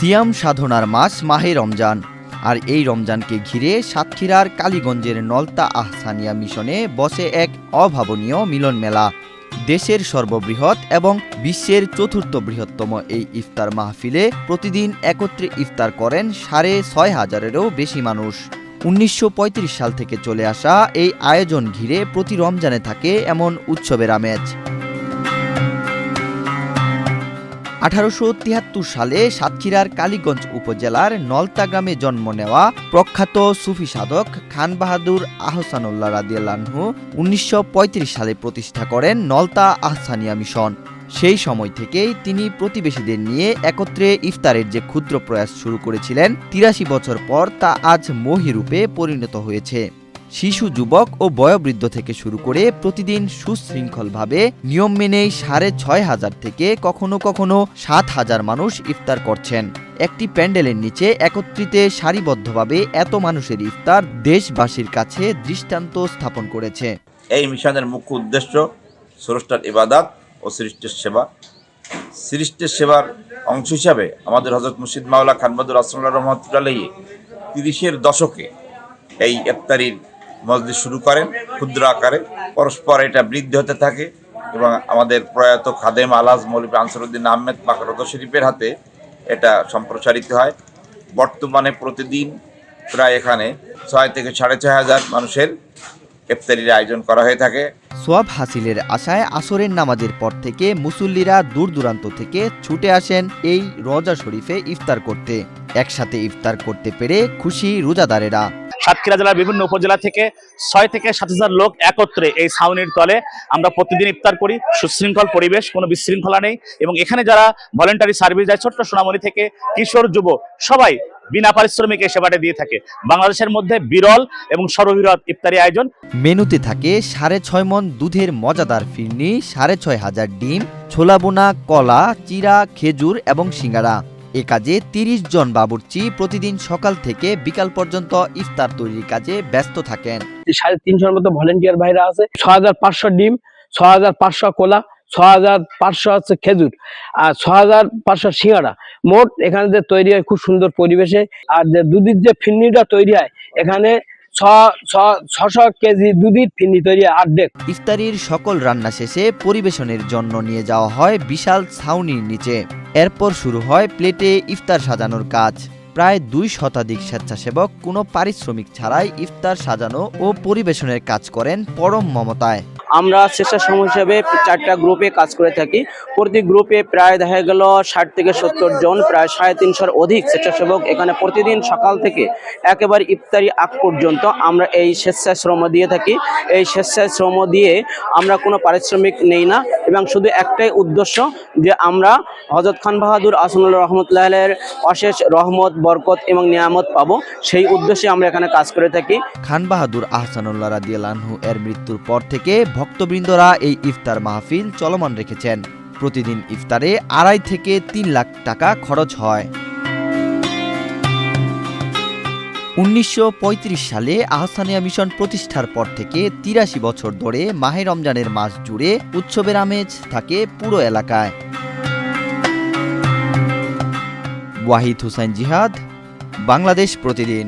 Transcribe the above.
সিয়াম সাধনার মাস মাহে রমজান। আর এই রমজানকে ঘিরে সাতক্ষীরার কালীগঞ্জের নলতা আহসানিয়া মিশনে বসে এক অভাবনীয় মিলন মেলা। দেশের সর্ববৃহৎ এবং বিশ্বের চতুর্থ বৃহত্তম এই ইফতার মাহফিলে প্রতিদিন একত্রে ইফতার করেন ৬৫০০-এরও বেশি মানুষ। ১৯৩৫ সাল থেকে চলে আসা এই আয়োজন ঘিরে প্রতি রমজানে থাকে এমন উৎসবের আমেজ। ১৮৭৩ সালে সাতক্ষীরার কালীগঞ্জ উপজেলার নলতা গ্রামে জন্ম নেওয়া প্রখ্যাত সুফি সাধক খান বাহাদুর আহসানুল্লাহ রাদিয়াল্লাহু আনহু ১৯৩৫ সালে প্রতিষ্ঠা করেন নলতা আহসানিয়া মিশন। সেই সময় থেকেই তিনি প্রতিবেশীদের নিয়ে একত্রে ইফতারের যে ক্ষুদ্র প্রয়াস শুরু করেছিলেন, ৮৩ বছর পর তা আজ মহীরূপে পরিণত হয়েছে। শিশু, যুবক ও বয়োবৃদ্ধ থেকে শুরু করে প্রতিদিন সুশৃঙ্খলভাবে নিয়ম মেনেই ৬৫০০ থেকে কখনো কখনো ৭০০০ মানুষ ইফতার করছেন। একটি প্যান্ডেলের নিচে একত্রিতে সারিবদ্ধভাবে এত মানুষের ইফতার দেশবাসীর কাছে দৃষ্টান্ত স্থাপন করেছে। এই মিশনের মুখ্য উদ্দেশ্য স্রষ্টার ইবাদত ও সৃষ্টির সেবা। সৃষ্টির সেবার অংশ হিসাবে আমাদের হযরত মুর্শিদ মাওলানা খান বাহাদুর আহসানুল্লাহ রহমাতুল্লাহ আলাইহি ৩০-এর দশকে এই ইফতারির মজলিস শুরু করেন ক্ষুদ্র আকারে। পরস্পর এটা বৃদ্ধি হতে থাকে এবং আমাদের প্রয়াত খাদেম আলহাজ মৌলভী আনসারউদ্দিন আহমেদ মাকারত শরীফের হাতে এটা সম্প্রসারিত হয়। বর্তমানে প্রতিদিন প্রায় এখানে ৬ থেকে ৬৫০০ মানুষের ইফতারির আয়োজন করা হয়ে থাকে। সোয়াব হাসিলের আশায় আসরের নামাজের পর থেকে মুসল্লিরা দূর দূরান্ত থেকে ছুটে আসেন এই রোজা শরীফে ইফতার করতে। একসাথে ইফতার করতে পেরে খুশি রোজাদারেরা। সাতক্ষীরা জেলার বিভিন্ন উপজেলা থেকে ৬ থেকে ৭০০০ লোক একত্রে এই ছাউনির তলে আমরা প্রতিদিন ইফতার করি। সুশৃঙ্খল পরিবেশ, কোনো বিশৃঙ্খলা নেই এবং এখানে যারা ভলেন্টারি সার্ভিস দেয়, ছোট্ট সোনামণি থেকে কিশোর, যুব সবাই বিনা পারিশ্রমিকে সেবাটা দিয়ে থাকে। বাংলাদেশের মধ্যে বিরল এবং সর্ববৃহৎ ইফতারি আয়োজন। মেনুতে থাকে ৬.৫ মণ দুধের মজাদার ফিরনি, ৬৫০০ ডিম, ছোলা বোনা, কলা, চিরা, খেজুর এবং সিঙ্গারা। এ কাজে ৩০ জন বাবুর্চি প্রতিদিন সকাল থেকে বিকাল পর্যন্ত ইফতার তৈরির কাজে ব্যস্ত থাকেন। ৩৫০ মতো ভলেন্টিয়ার ভাইরা আছে। ৬৫০০ ডিম, ৬৫০০ কলা, ৬৫০০ হচ্ছে খেজুর আর ৬৫০০ সিঙ্গারা। মোট এখানে যে তৈরি হয় খুব সুন্দর পরিবেশে। আর যে দুধের যে ফিরনিটা তৈরি হয়, এখানে ৬০০ কেজি দুধের ফিরনি তৈরি হয় অর্ধেক। ইফতারির সকল রান্না শেষে পরিবেশনের জন্য নিয়ে যাওয়া হয় বিশাল ছাউনির নিচে। এরপর শুরু হয় প্লেটে ইফতার সাজানোর কাজ। প্রায় ২ শতাধিক স্বেচ্ছাসেবক কোনো পারিশ্রমিক ছাড়াই ইফতার সাজানো ও পরিবেশনের কাজ করেন পরম মমতায়। আমরা স্বেচ্ছাসেবক হিসেবে 4টা গ্রুপে কাজ করে থাকি। প্রতি গ্রুপে প্রায় দেখা গেল ৬০ থেকে ৭০ জন, প্রায় ৩৫০০-র অধিক স্বেচ্ছাসেবক এখানে প্রতিদিন সকাল থেকে একেবারে ইফতারি আগ পর্যন্ত আমরা এই স্বেচ্ছাশ্রম দিয়ে থাকি। এই স্বেচ্ছাশ্রম দিয়ে আমরা কোনো পারিশ্রমিক নেই না এবং শুধু একটাই উদ্দেশ্য যে আমরা হযরত খান বাহাদুর আহসানুল্লাহ রহমতুল্লাহ আলাইহির অশেষ রহমত, বরকত এবং নিয়ামত পাবো, সেই উদ্দেশ্যে আমরা এখানে কাজ করে থাকি। খান বাহাদুর আহসানুল্লাহ রাদিয়াল্লাহু আনহু এর মৃত্যুর পর থেকে ভক্তবৃন্দরা এই ইফতার মাহফিল চলমান রেখেছেন। প্রতিদিন ইফতারে ২.৫ থেকে ৩ লাখ টাকা খরচ হয়। ১৯৩৫ সালে আহসানিয়া মিশন প্রতিষ্ঠার পর থেকে ৮৩ বছর ধরে মাহে রমজানের মাস জুড়ে উৎসবের আমেজ থাকে পুরো এলাকায়। ওয়াহিদ হুসাইন জিহাদ, বাংলাদেশ প্রতিদিন।